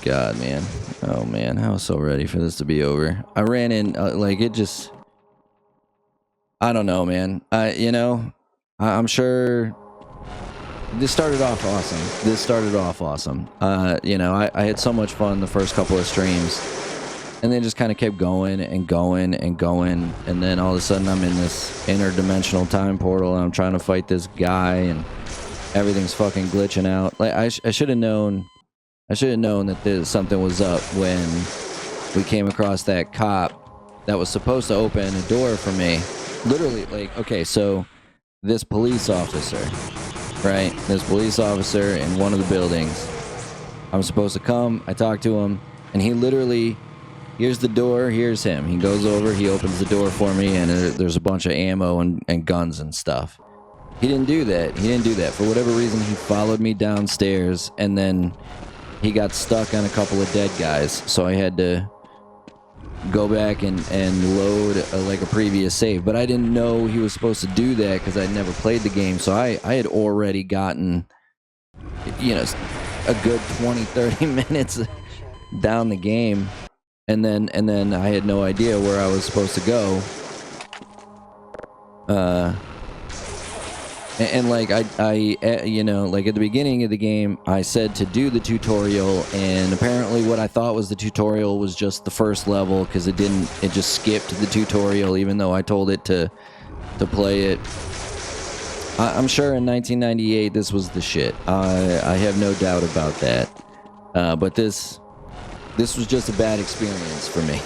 God, man. Oh, man. I was so ready for this to be over. I ran in, like, it just... I don't know, man. I'm sure... This started off awesome. I had so much fun the first couple of streams. And then just kind of kept going and going and going. And then all of a sudden I'm in this interdimensional time portal and I'm trying to fight this guy and everything's fucking glitching out. Like I should have known that something was up when we came across that cop that was supposed to open a door for me. Literally, like, okay, so this police officer, right? This police officer in one of the buildings. I'm supposed to come, I talk to him, and he literally... Here's the door, here's him. He goes over, he opens the door for me, and there's a bunch of ammo and guns and stuff. He didn't do that. For whatever reason, he followed me downstairs, and then he got stuck on a couple of dead guys. So I had to go back and load a previous save. But I didn't know he was supposed to do that because I'd never played the game. So I had already gotten, a good 20, 30 minutes down the game. And then I had no idea where I was supposed to go. And like at the beginning of the game, I said to do the tutorial, and apparently what I thought was the tutorial was just the first level because it just skipped the tutorial even though I told it to play it. I'm sure in 1998 this was the shit. I have no doubt about that. But this was just a bad experience for me.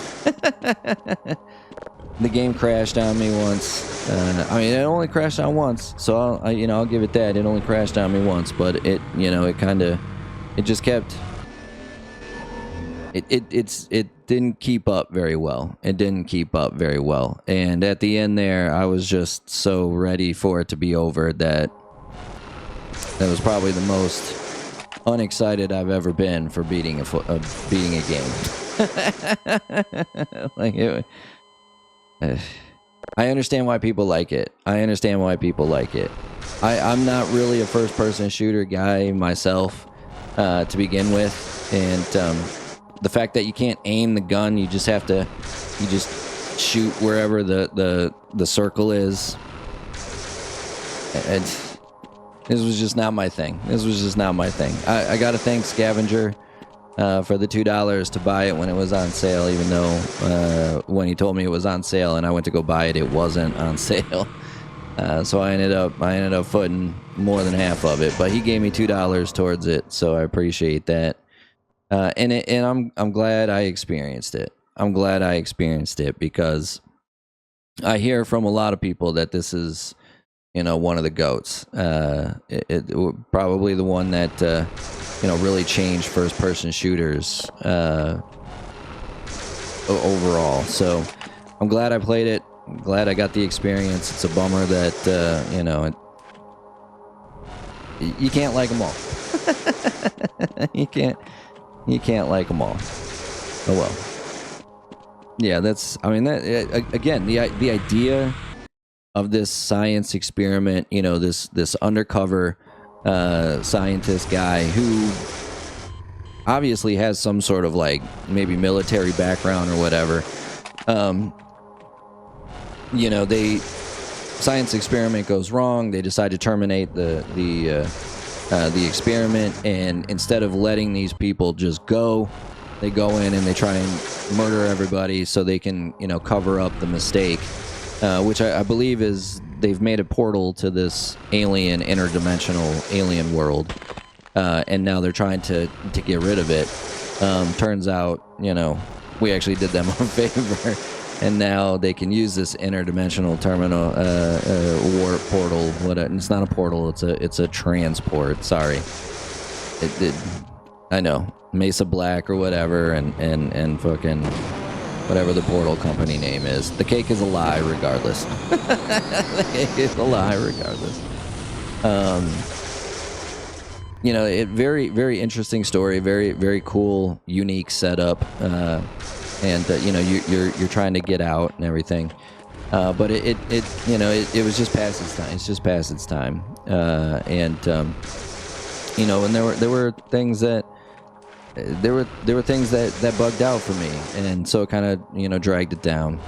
The game crashed on me once. It only crashed on once, so I'll give it that. It only crashed on me once, but it just kept. It didn't keep up very well. And at the end there, I was just so ready for it to be over that was probably the most unexcited I've ever been for beating a game. I understand why people like it. I'm not really a first-person shooter guy myself to begin with, and the fact that you can't aim the gun, you just shoot wherever the circle is. This was just not my thing. I got to thank Scavenger for the $2 to buy it when it was on sale, even though when he told me it was on sale and I went to go buy it, it wasn't on sale. So I ended up footing more than half of it, but he gave me $2 towards it, so I appreciate that. And I'm glad I experienced it. Because I hear from a lot of people that this is, one of the GOATs. It probably the one that really changed first-person shooters overall. So I'm glad I played it. I'm glad I got the experience. It's a bummer that you can't like them all. You can't like them all. Oh well. Yeah, again, the idea of this science experiment, this undercover scientist guy who obviously has some sort of maybe military background or whatever. Science experiment goes wrong. They decide to terminate the experiment, and instead of letting these people just go, they go in and they try and murder everybody so they can cover up the mistake. Which I believe is they've made a portal to this interdimensional alien world, and now they're trying to get rid of it. Turns out, we actually did them a favor, and now they can use this interdimensional terminal warp portal. It's not a portal; it's a transport. Sorry, I know Mesa Black or whatever, and fucking. Whatever the portal company name is. The cake is a lie regardless. The cake is a lie regardless. Very, very interesting story. Very, very cool, unique setup. And you're trying to get out and everything. But it was just past its time. It's just past its time. And there were things that there were things that bugged out for me, and so it kind of, you know, dragged it down.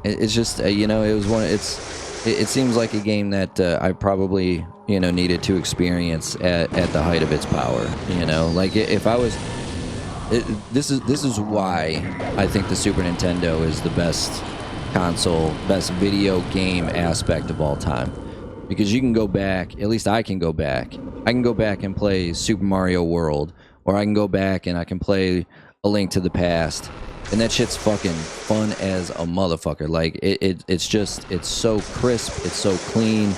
It's just, you know, it was one. It seems like a game that I probably, you know, needed to experience at the height of its power. You know, like if I was, this is why I think the Super Nintendo is the best console, best video game aspect of all time, because you can go back. At least I can go back. I can go back and play Super Mario World, or I can go back and I can play A Link to the Past. And that shit's fucking fun as a motherfucker. Like, it's just, it's so crisp, it's so clean,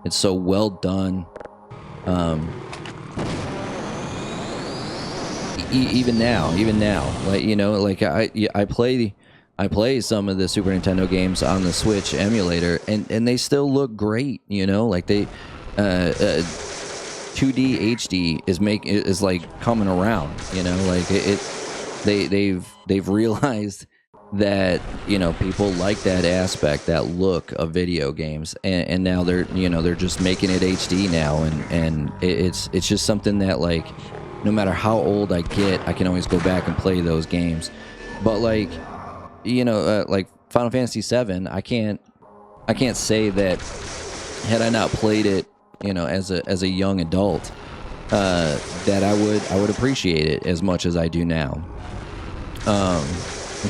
it's so well done. Even now, like, you know, like I play some of the Super Nintendo games on the Switch emulator, and they still look great. You know, like they 2D HD is like coming around. You know, like they've realized that, you know, people like that aspect, that look of video games, and now they're, you know, they're just making it HD now, and it's just something that, like, no matter how old I get, I can always go back and play those games. But, like, you know, like Final Fantasy VII, I can't say that had I not played it, you know, as a young adult, that I would appreciate it as much as I do now. I'm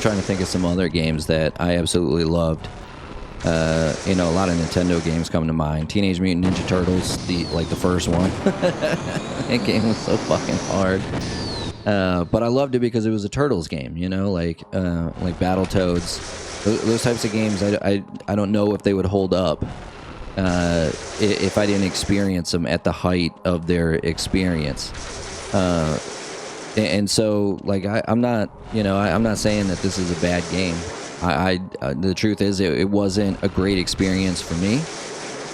trying to think of some other games that I absolutely loved. You know, a lot of Nintendo games come to mind. Teenage Mutant Ninja Turtles, the first one. That game was so fucking hard. But I loved it because it was a Turtles game, you know, like Battletoads. Those types of games, I don't know if they would hold up if I didn't experience them at the height of their experience. And so, like, I'm not, you know, I'm not saying that this is a bad game. The truth is, it wasn't a great experience for me.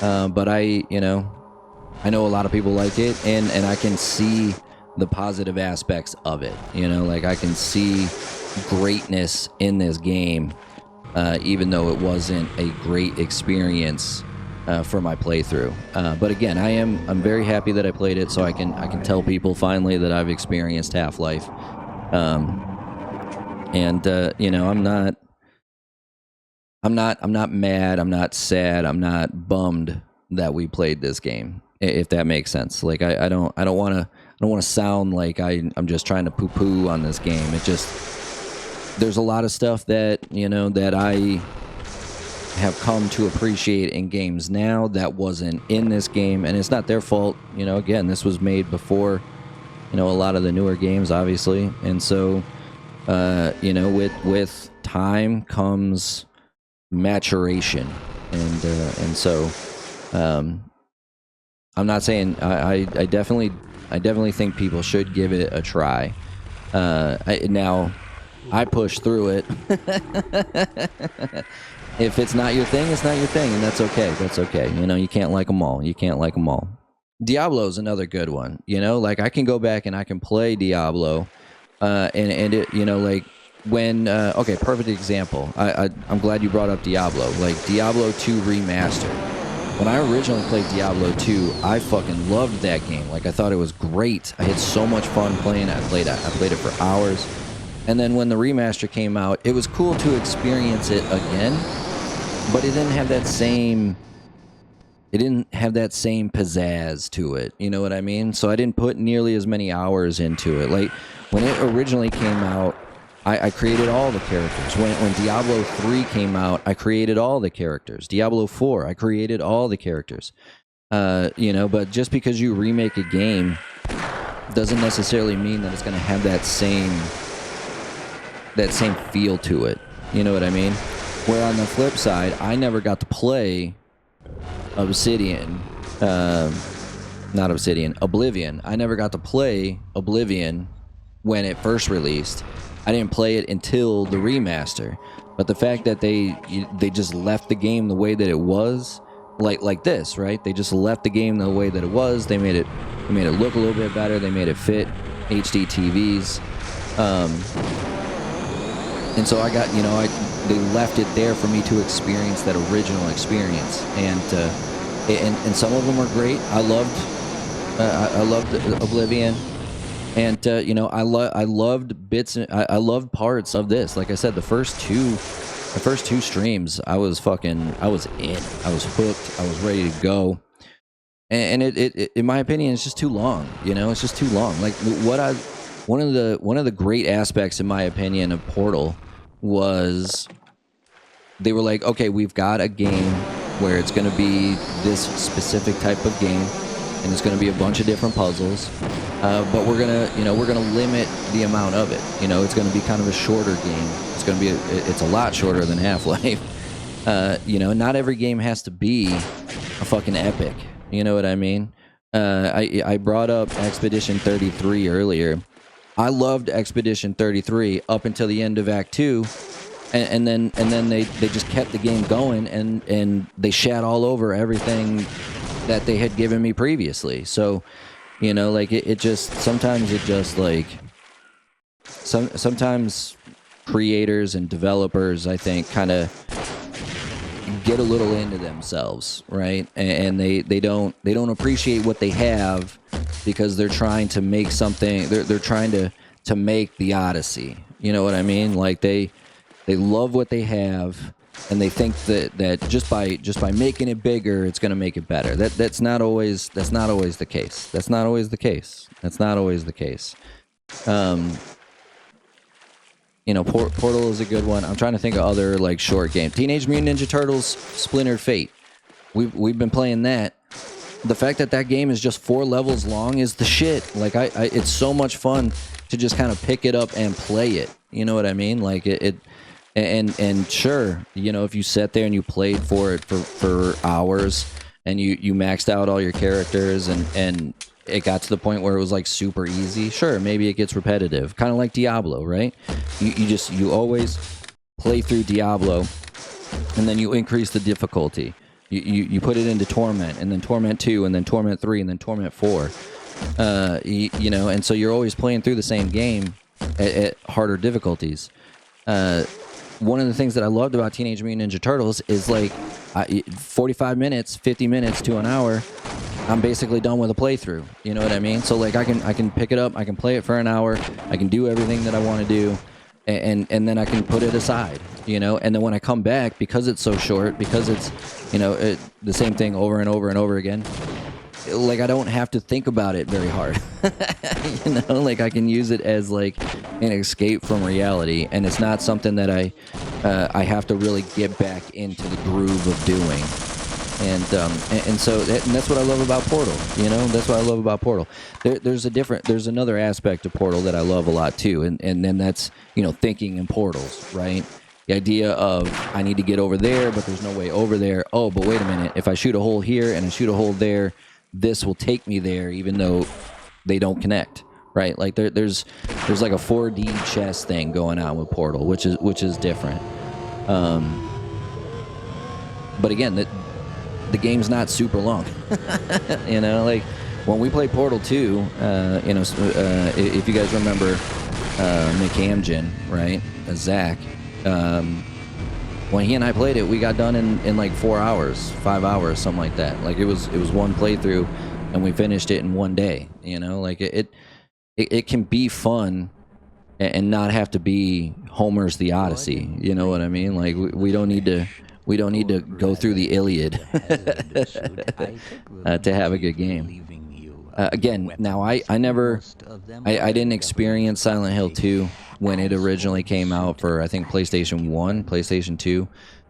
But you know, I know a lot of people like it, and I can see the positive aspects of it. You know, like, I can see greatness in this game, even though it wasn't a great experience for my playthrough. But again, I'm very happy that I played it, so I can tell people finally that I've experienced Half-Life. You know, I'm not mad, I'm not sad, I'm not bummed that we played this game, if that makes sense. Like, I don't want to sound like I'm just trying to poo-poo on this game. It just, there's a lot of stuff that, you know, that I have come to appreciate in games now that wasn't in this game, and it's not their fault. You know, again, this was made before, you know, a lot of the newer games, obviously, and so you know, with time comes maturation, and so I'm not saying I definitely think people should give it a try. Now I pushed through it. If it's not your thing, it's not your thing, and that's okay. That's okay. You know, you can't like them all. You can't like them all. Diablo's another good one. You know, like, I can go back and I can play Diablo, and it, you know, like, when okay, perfect example. I'm glad you brought up Diablo. Like, Diablo 2 Remastered. When I originally played Diablo 2, I fucking loved that game. Like, I thought it was great. I had so much fun playing it. I played it for hours. And then when the remaster came out, it was cool to experience it again, but it didn't have that same pizzazz to it. You know what I mean? So I didn't put nearly as many hours into it. Like, when it originally came out, I created all the characters. When Diablo 3 came out, I created all the characters. Diablo 4, I created all the characters. You know, but just because you remake a game doesn't necessarily mean that it's going to have that same feel to it. You know what I mean? Where on the flip side, I never got to play Oblivion. I never got to play Oblivion when it first released. I didn't play it until the remaster. But the fact that they just left the game the way that it was, like this, right? They just left the game the way that it was. They made it look a little bit better. They made it fit HD TVs. And so I got, you know, they left it there for me to experience that original experience, and some of them are great. I I loved Oblivion. And you know, I loved bits. I loved parts of this. Like I said, the first two streams, I was in. I was hooked. I was ready to go. And it in my opinion, it's just too long. You know, it's just too long. Like one of the great aspects, in my opinion, of Portal was they were like, okay, we've got a game where it's going to be this specific type of game, and it's going to be a bunch of different puzzles, but we're gonna limit the amount of it. You know, it's going to be kind of a shorter game. It's going to be it's a lot shorter than Half-Life. You know, not every game has to be a fucking epic. You know what I mean? I brought up Expedition 33 earlier. I loved Expedition 33 up until the end of Act 2. And then they just kept the game going, and they shat all over everything that they had given me previously. So, you know, like it just sometimes like sometimes creators and developers, I think, kind of get a little into themselves, right? And they don't appreciate what they have because they're trying to make something. They're trying to make the Odyssey. You know what I mean? Like they love what they have, and they think that just by making it bigger, it's going to make it better. That's not always the case. That's not always the case. You know, Portal is a good one. I'm trying to think of other like short games. Teenage Mutant Ninja Turtles: Splintered Fate. We've been playing that. The fact that game is just 4 levels long is the shit. Like it's so much fun to just kind of pick it up and play it. You know what I mean? Like it. And sure, you know, if you sat there and you played for it for hours, and you maxed out all your characters, and it got to the point where it was like super easy, sure, maybe it gets repetitive, kind of like Diablo, right? You always play through Diablo, and then you increase the difficulty. You put it into Torment, and then Torment 2, and then Torment 3, and then Torment 4. You know, and so you're always playing through the same game at harder difficulties. One of the things that I loved about Teenage Mutant Ninja Turtles is like 45 minutes, 50 minutes to an hour, I'm basically done with a playthrough. You know what I mean? So like I can pick it up, I can play it for an hour, I can do everything that I want to do, and then I can put it aside. You know, and then when I come back, because it's so short, because it's, you know, the same thing over and over and over again, like I don't have to think about it very hard. You know, like I can use it as like an escape from reality, and it's not something that I have to really get back into the groove of doing. And so that's what I love about Portal. You know, that's what I love about Portal. There's another aspect of Portal that I love a lot too, and then that's, you know, thinking in portals, right? The idea of I need to get over there, but there's no way over there. Oh, but wait a minute, if I shoot a hole here and I shoot a hole there, this will take me there, even though they don't connect, right? Like there's like a 4D chess thing going on with Portal, which is different. But again, the game's not super long. You know, like when we play Portal 2, you know, if you guys remember McAmgen, right? Zach. When he and I played it, we got done in like 4 hours, 5 hours, something like that. Like it was one playthrough, and we finished it in one day. You know, like it can be fun and not have to be Homer's The Odyssey. You know what I mean? Like we don't need to go through the Iliad to have a good game. Again, now I didn't experience Silent Hill 2 when it originally came out for, I think, PlayStation 1, PlayStation 2.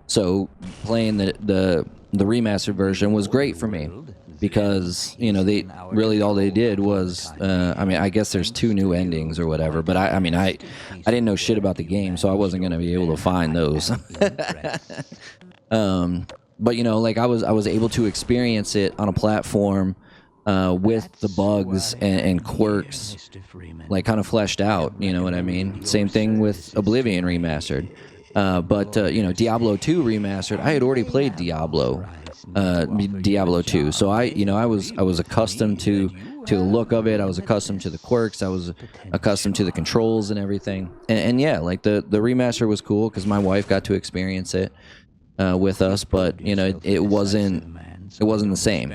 So playing the remastered version was great for me, because, you know, they really, all they did was, I mean, I guess there's 2 new endings or whatever, but I mean, I didn't know shit about the game, so I wasn't going to be able to find those. But, you know, like I was able to experience it on a platform with the bugs and quirks, like kind of fleshed out. You know what I mean? Same thing with Oblivion Remastered. But you know, Diablo 2 Remastered, I had already played Diablo 2, so I was accustomed to the look of it. I was accustomed to the quirks. I was accustomed to the controls and everything. And yeah, like the remaster was cool because my wife got to experience it with us, but you know, it wasn't It wasn't the same.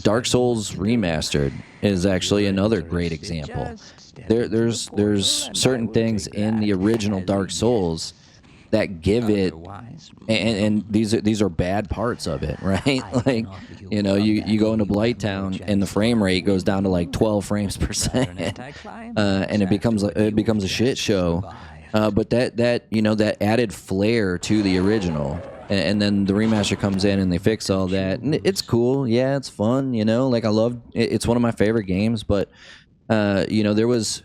Dark Souls Remastered is actually another great example. There's certain things in the original Dark Souls that give it, and these are bad parts of it, right? Like, you know, you go into Blighttown and the frame rate goes down to like 12 frames per second, and it becomes a shit show. But that you know, that added flair to the original, and then the remaster comes in and they fix all that, and it's cool. Yeah, it's fun. You know, like I love it's one of my favorite games, but you know, there was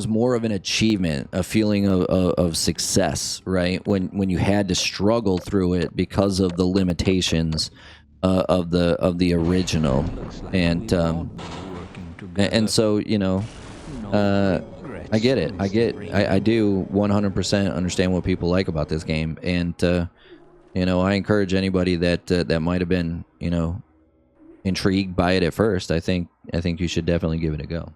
more of an achievement, a feeling of success, right? When you had to struggle through it because of the limitations of the original, and so, you know, I get it. I do 100% understand what people like about this game, and you know, I encourage anybody that might have been, you know, intrigued by it at first. I think you should definitely give it a go.